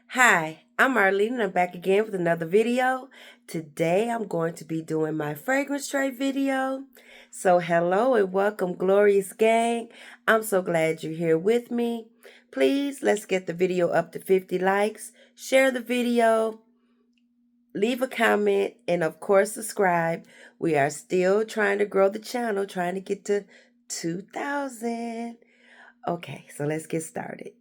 Hi, I'm Arlene and I'm back again with another video. Today I'm going to be doing my fragrance tray video. So hello and welcome, glorious gang. I'm so glad you're here with me. Please, let's get the video up to 50 likes. Share the video, leave a comment, and of course subscribe. We are still trying to grow the channel, trying to get to 2,000. Okay, so let's get started.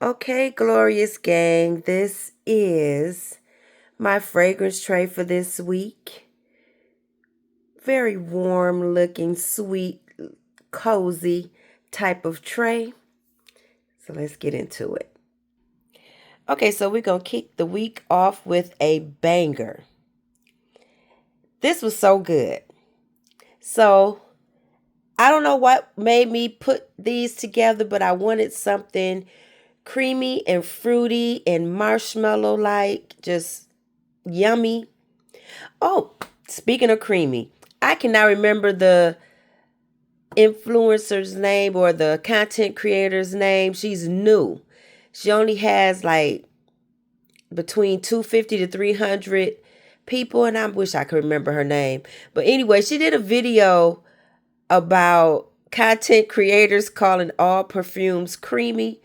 Okay, glorious gang, this is my fragrance tray for this week. Very warm looking, sweet, cozy type of tray. So let's get into it. Okay, so we're going to kick the week off with a banger. This was so good. So I don't know what made me put these together, but I wanted something creamy and fruity and marshmallow-like, just yummy. Oh, speaking of creamy, I cannot remember the influencer's name or the content creator's name. She's new. She only has like between 250 to 300 people, and I wish I could remember her name. But anyway, she did a video about content creators calling all perfumes creamy.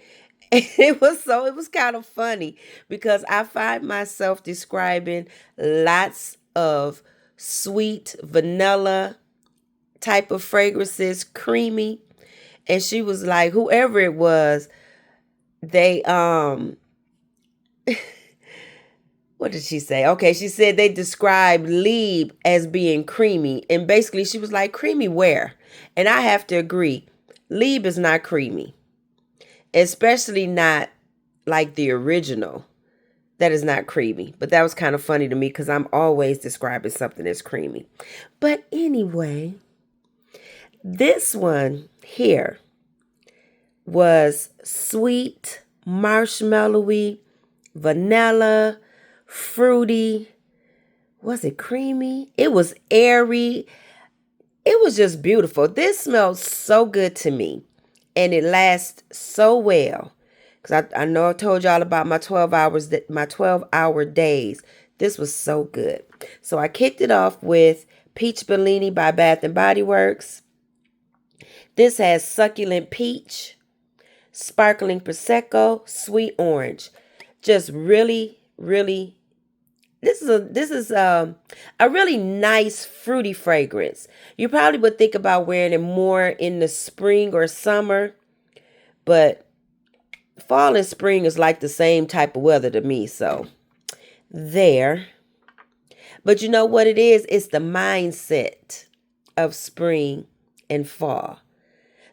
And it was kind of funny because I find myself describing lots of sweet vanilla type of fragrances, creamy. And she was like, whoever it was, they what did she say? Okay, she said they described Lieb as being creamy. And basically she was like, creamy where? And I have to agree. Lieb is not creamy. Especially not like the original. That is not creamy. But that was kind of funny to me because I'm always describing something as creamy. But anyway, this one here was sweet, marshmallowy, vanilla, fruity. Was it creamy? It was airy. It was just beautiful. This smells so good to me. And it lasts so well. Because I know I told y'all about my 12-hour days. This was so good. So I kicked it off with Peach Bellini by Bath and Body Works. This has succulent peach, sparkling prosecco, sweet orange. Just really, really. This is a really nice fruity fragrance. You probably would think about wearing it more in the spring or summer, but fall and spring is like the same type of weather to me, so there. But you know what it is? It's the mindset of spring and fall.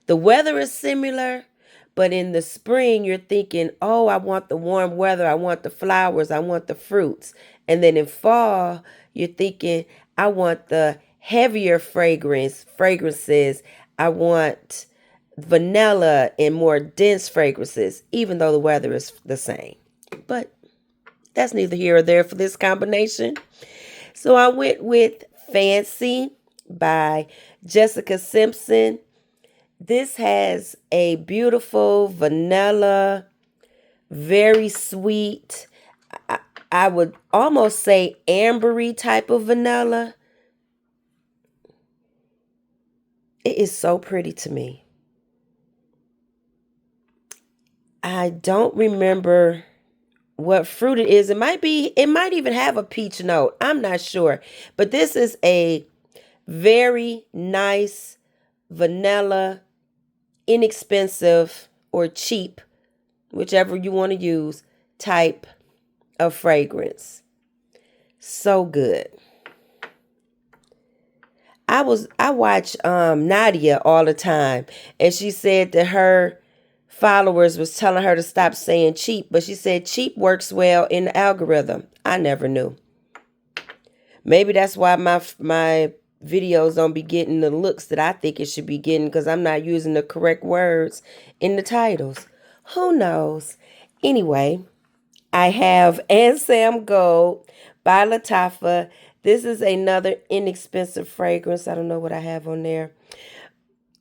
The weather is similar, but in the spring, you're thinking, oh, I want the warm weather. I want the flowers. I want the fruits. And then in fall, you're thinking, I want the heavier fragrances. I want vanilla and more dense fragrances, even though the weather is the same. But that's neither here or there for this combination. So I went with Fancy by Jessica Simpson. This has a beautiful vanilla, very sweet, I would almost say ambery type of vanilla. It is so pretty to me. I don't remember what fruit it is. It might even have a peach note. I'm not sure. But this is a very nice vanilla, inexpensive or cheap, whichever you want to use, type of fragrance. So good. I watch Nadia all the time, and she said that her followers was telling her to stop saying cheap, but she said cheap works well in the algorithm. I never knew. Maybe that's why my videos don't be getting the looks that I think it should be getting, because I'm not using the correct words in the titles. Who knows? Anyway, I have Ansaam Gold by Lattafa. This is another inexpensive fragrance. I don't know what I have on there.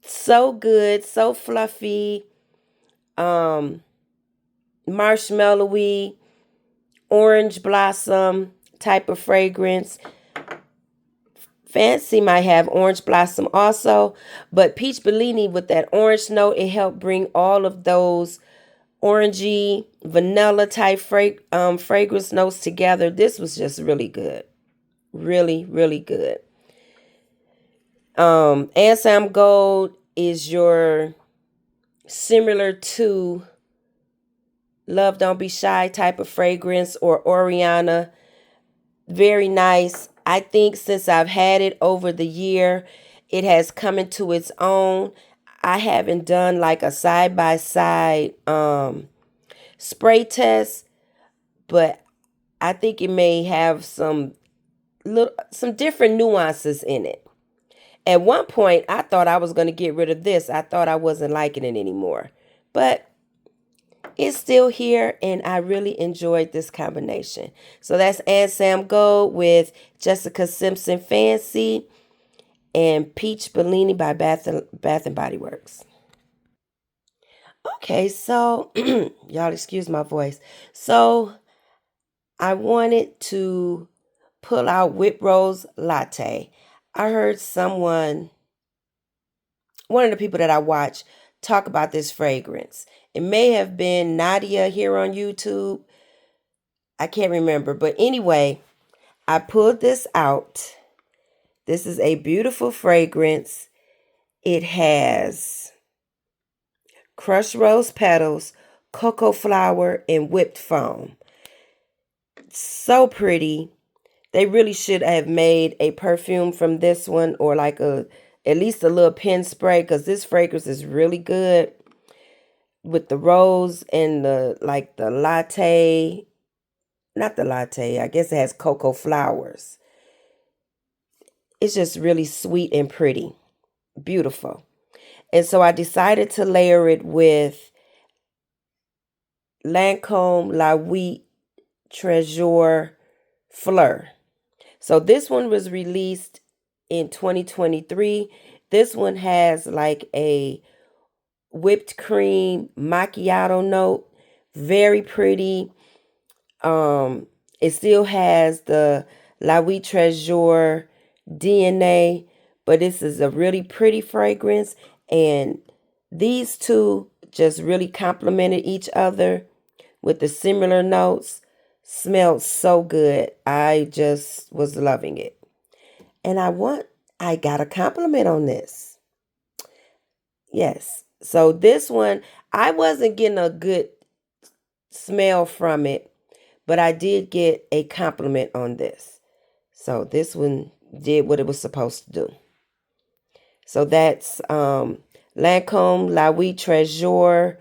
So good, so fluffy. marshmallowy, orange blossom type of fragrance. Fancy might have orange blossom also, but Peach Bellini with that orange note, it helped bring all of those orangey, vanilla type fragrance notes together. This was just really good. Really, really good. Ansaam Gold is your similar to Love Don't Be Shy type of fragrance, or Oriana. Very nice. I think since I've had it over the year, it has come into its own. I haven't done like a side-by-side spray test, but I think it may have some different nuances in it. At one point, I thought I was going to get rid of this. I thought I wasn't liking it anymore. But it's still here, and I really enjoyed this combination. So that's Ansaam Gold with Jessica Simpson Fancy and Peach Bellini by Bath and Body Works. Okay, so y'all excuse my voice. So I wanted to pull out Whip Rose Latte. I heard one of the people that I watch, talk about this fragrance. It may have been Nadia here on YouTube. I can't remember. But anyway, I pulled this out. This is a beautiful fragrance. It has crushed rose petals, cocoa flower, and whipped foam. So pretty. They really should have made a perfume from this one, or like at least a little pen spray, because this fragrance is really good with the rose and the latte. Not the latte, I guess it has cocoa flowers. It's just really sweet and pretty. Beautiful. And so I decided to layer it with Lancôme La Nuit Trésor Fleur. So this one was released in 2023. This one has like a whipped cream macchiato note. Very pretty. It still has the La Nuit Trésor DNA, but this is a really pretty fragrance, and these two just really complemented each other with the similar notes. Smelled so good. I just was loving it. And I got a compliment on this. Yes. So this one, I wasn't getting a good smell from it, but I did get a compliment on this. So this one did what it was supposed to do. So that's Lancôme La Nuit Trésor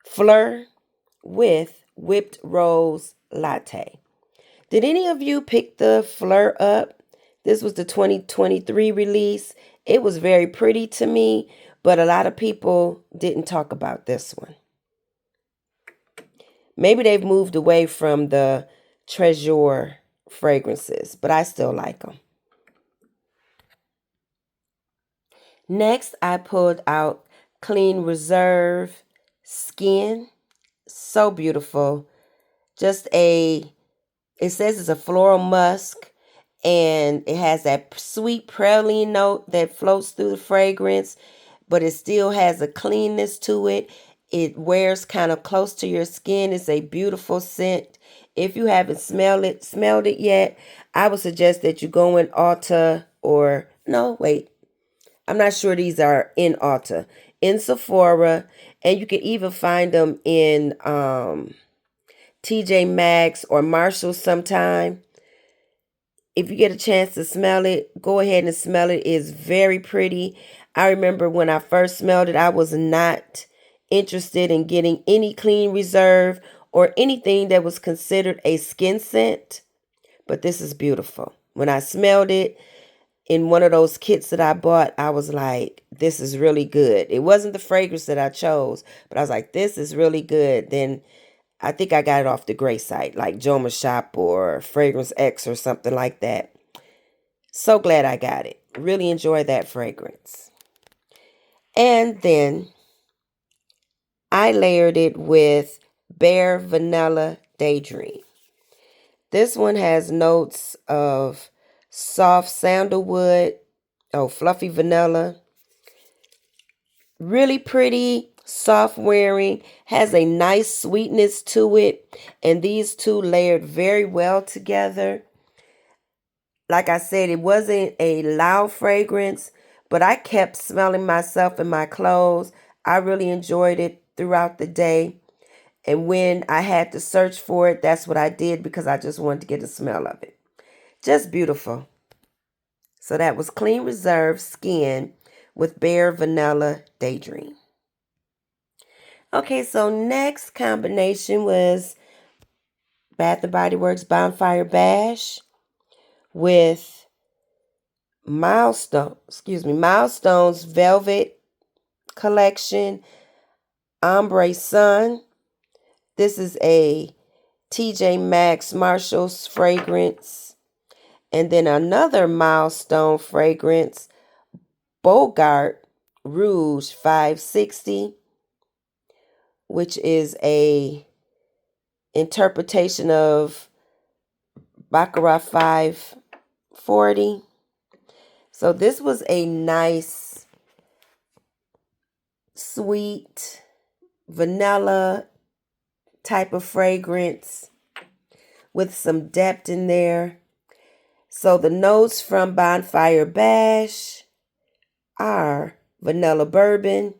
Fleur with Whipped Rose Latte. Did any of you pick the Fleur up? This was the 2023 release. It was very pretty to me, but a lot of people didn't talk about this one. Maybe they've moved away from the Trésor fragrances, but I still like them. Next, I pulled out Clean Reserve Skin. So beautiful. It says it's a floral musk, and it has that sweet praline note that floats through the fragrance, but it still has a cleanness to it. It wears kind of close to your skin. It's a beautiful scent. If you haven't smelled it yet, I would suggest that you go in Ulta, or no, wait. I'm not sure these are in Ulta. In Sephora, and you can even find them in TJ Maxx or Marshalls sometime. If you get a chance to smell it, go ahead and smell it. It's very pretty. I remember when I first smelled it, I was not interested in getting any Clean Reserve or anything that was considered a skin scent, but this is beautiful. When I smelled it in one of those kits that I bought, I was like, this is really good. It wasn't the fragrance that I chose, but I was like, this is really good. Then I think I got it off the gray site, like Joma Shop or Fragrance X or something like that. So glad I got it. Really enjoy that fragrance. And then I layered it with Bare Vanilla Daydream. This one has notes of soft sandalwood, fluffy vanilla. Really pretty, soft wearing, has a nice sweetness to it, and these two layered very well together. Like I said, it wasn't a loud fragrance, but I kept smelling myself in my clothes. I really enjoyed it throughout the day. And when I had to search for it, that's what I did because I just wanted to get a smell of it. Just beautiful. So that was Clean Reserve Skin with Bare Vanilla Daydream. Okay, so next combination was Bath & Body Works Bonfire Bash with Milestone's Velvet Collection Ambre Sun. This is a TJ Maxx Marshalls fragrance. And then another Milestone fragrance, Bogart Rouge 560, which is a interpretation of Baccarat 540. So this was a nice, sweet, vanilla type of fragrance with some depth in there. So the notes from Bonfire Bash are vanilla bourbon,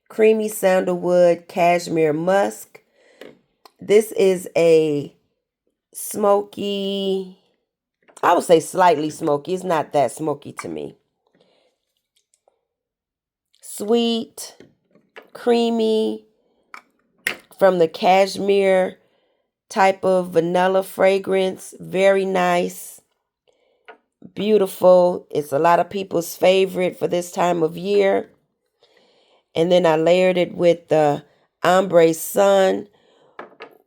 creamy sandalwood, cashmere musk. This is a smoky, I would say slightly smoky. It's not that smoky to me. Sweet, creamy, from the cashmere type of vanilla fragrance. Very nice. Beautiful. It's a lot of people's favorite for this time of year. And then I layered it with the Ambre Sun,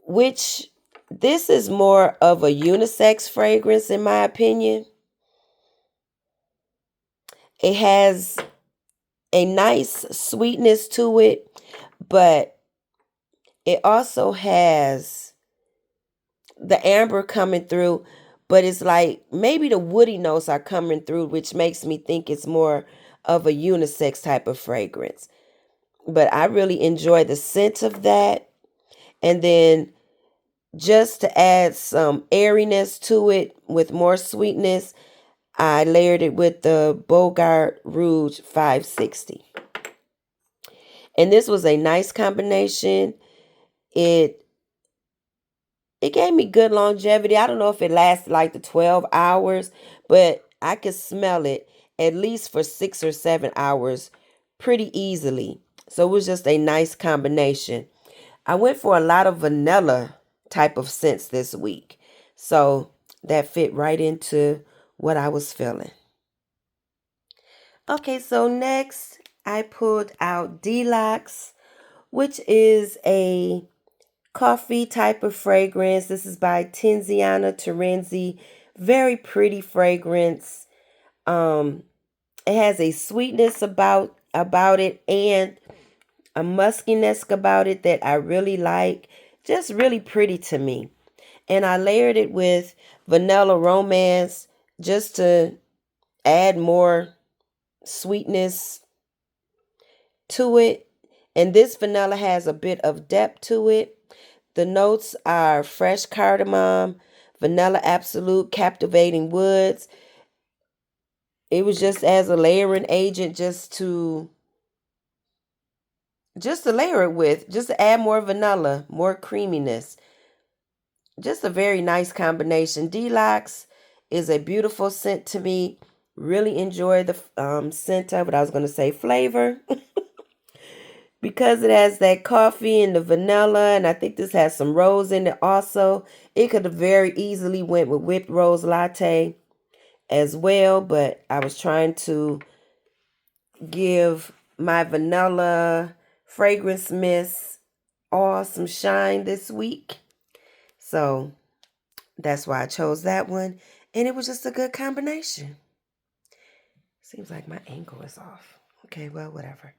which this is more of a unisex fragrance in my opinion. It has a nice sweetness to it, but it also has the amber coming through, but it's like maybe the woody notes are coming through, which makes me think it's more of a unisex type of fragrance. But I really enjoy the scent of that. And then just to add some airiness to it with more sweetness, I layered it with the Bogart Rouge 560. And this was a nice combination. It gave me good longevity. I don't know if it lasted like the 12 hours, but I could smell it at least for 6 or 7 hours pretty easily. So it was just a nice combination. I went for a lot of vanilla type of scents this week. So that fit right into what I was feeling. Okay, so next I pulled out Delox, which is a coffee type of fragrance. This is by Tiziana Terenzi. Very pretty fragrance. It has a sweetness about it and a muskiness about it that I really like. Just really pretty to me. And I layered it with Vanilla Romance just to add more sweetness to it. And this vanilla has a bit of depth to it. The notes are fresh cardamom, vanilla absolute, captivating woods. It was just as a layering agent just to layer it with, just to add more vanilla, more creaminess. Just a very nice combination. Delox is a beautiful scent to me. Really enjoy the scent of it. I was going to say flavor. Because it has that coffee and the vanilla, and I think this has some rose in it also. It could have very easily went with whipped rose latte as well, but I was trying to give my vanilla fragrance mist all some shine this week. So that's why I chose that one, and it was just a good combination. Seems like my angle is off. Okay, well, whatever.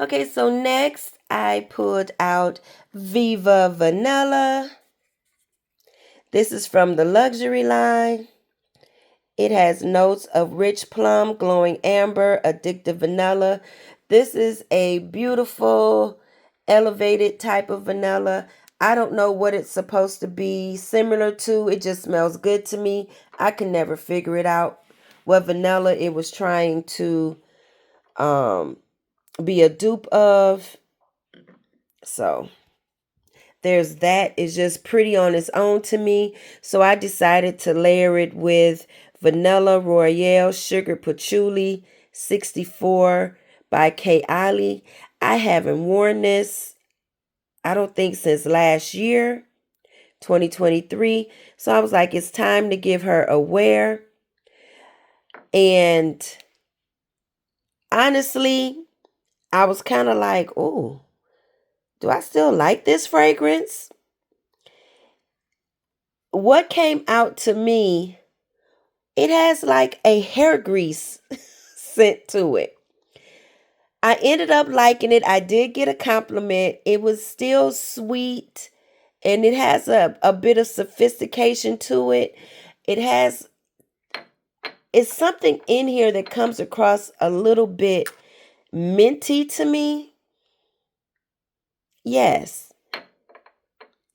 Okay, so next I pulled out Viva Vanilla. This is from the luxury line. It has notes of rich plum, glowing amber, addictive vanilla. This is a beautiful, elevated type of vanilla. I don't know what it's supposed to be similar to. It just smells good to me. I can never figure it out what vanilla it was trying to be a dupe of. So there's that. It's just pretty on its own to me. So I decided to layer it with Vanilla Royale Sugar Patchouli 64 by Kylie. I haven't worn this, I don't think, since last year, 2023. So I was like, it's time to give her a wear. And honestly, I was kind of like, oh, do I still like this fragrance? What came out to me, it has like a hair grease scent to it. I ended up liking it. I did get a compliment. It was still sweet and it has a bit of sophistication to it. It's something in here that comes across a little bit minty to me. Yes.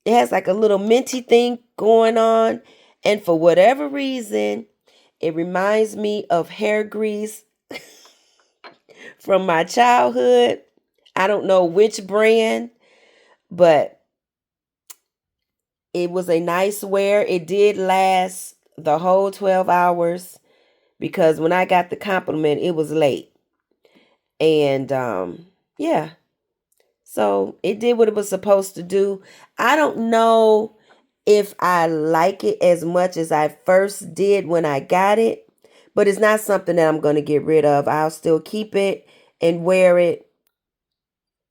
It has like a little minty thing going on. And for whatever reason, it reminds me of hair grease from my childhood. I don't know which brand, but it was a nice wear. It did last the whole 12 hours because when I got the compliment, it was late. And yeah, so it did what it was supposed to do. I don't know if I like it as much as I first did when I got it, but it's not something that I'm going to get rid of. I'll still keep it and wear it.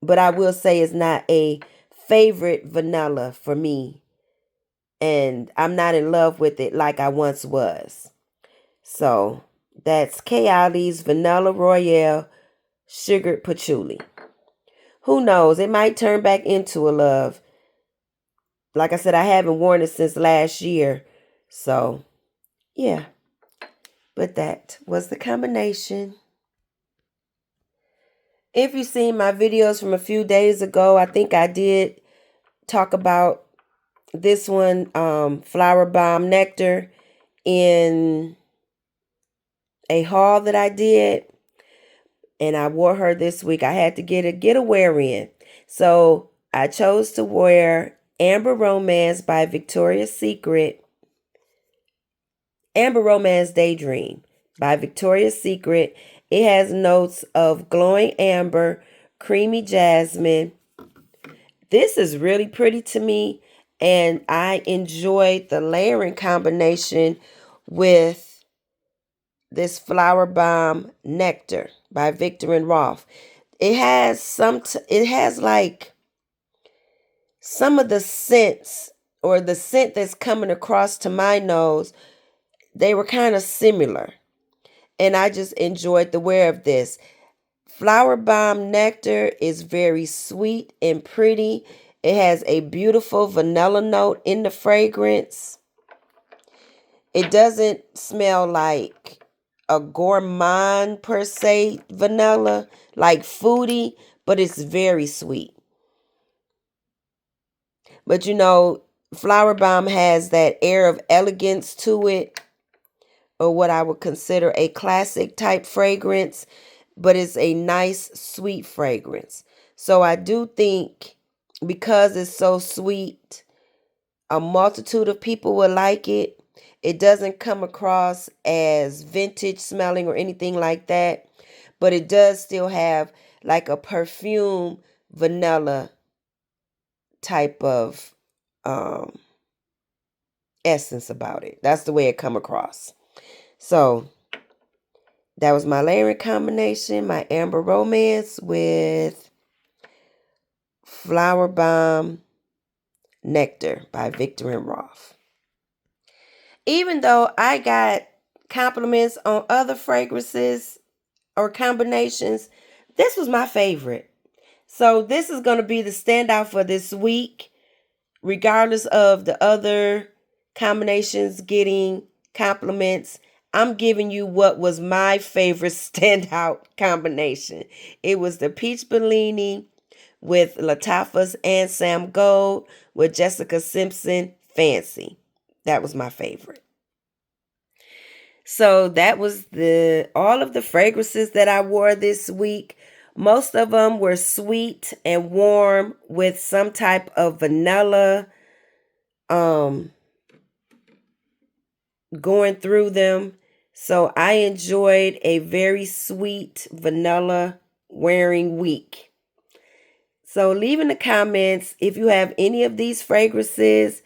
But I will say it's not a favorite vanilla for me. And I'm not in love with it like I once was. So that's Kylie's Vanilla Royale Sugared Patchouli. Who knows? It might turn back into a love. Like I said, I haven't worn it since last year. So, yeah. But that was the combination. If you've seen my videos from a few days ago, I think I did talk about this one, Flowerbomb Nectar, in a haul that I did. And I wore her this week. I had to get a wear in. So I chose to wear Amber Romance by Victoria's Secret. Amber Romance Daydream by Victoria's Secret. It has notes of glowing amber, creamy jasmine. This is really pretty to me. And I enjoyed the layering combination with this Flowerbomb Nectar by Victor and Rolf. It has like some of the scents, or the scent that's coming across to my nose, they were kind of similar. And I just enjoyed the wear of this. Flowerbomb Nectar is very sweet and pretty. It has a beautiful vanilla note in the fragrance. It doesn't smell like a gourmand per se vanilla, like foodie, but it's very sweet. But you know, Flowerbomb has that air of elegance to it, or what I would consider a classic type fragrance, but it's a nice sweet fragrance. So I do think because it's so sweet, a multitude of people will like it. It doesn't come across as vintage smelling or anything like that, but it does still have like a perfume vanilla type of essence about it. That's the way it come across. So that was my layering combination, my Amber Romance with Flowerbomb Nectar by Victor and Rolf. Even though I got compliments on other fragrances or combinations, this was my favorite. So this is going to be the standout for this week, regardless of the other combinations getting compliments. I'm giving you what was my favorite standout combination. It was the Peach Bellini with Lattafa's Ansaam Gold with Jessica Simpson Fancy. That was my favorite. So that was all of the fragrances that I wore this week. Most of them were sweet and warm with some type of vanilla going through them. So I enjoyed a very sweet vanilla wearing week. So leave in the comments if you have any of these fragrances.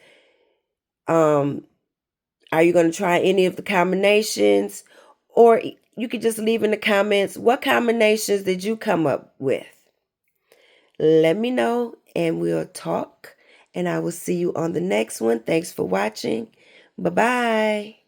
Are you going to try any of the combinations? Or you could just leave in the comments, what combinations did you come up with? Let me know and we'll talk. And I will see you on the next one. Thanks for watching. Bye-bye.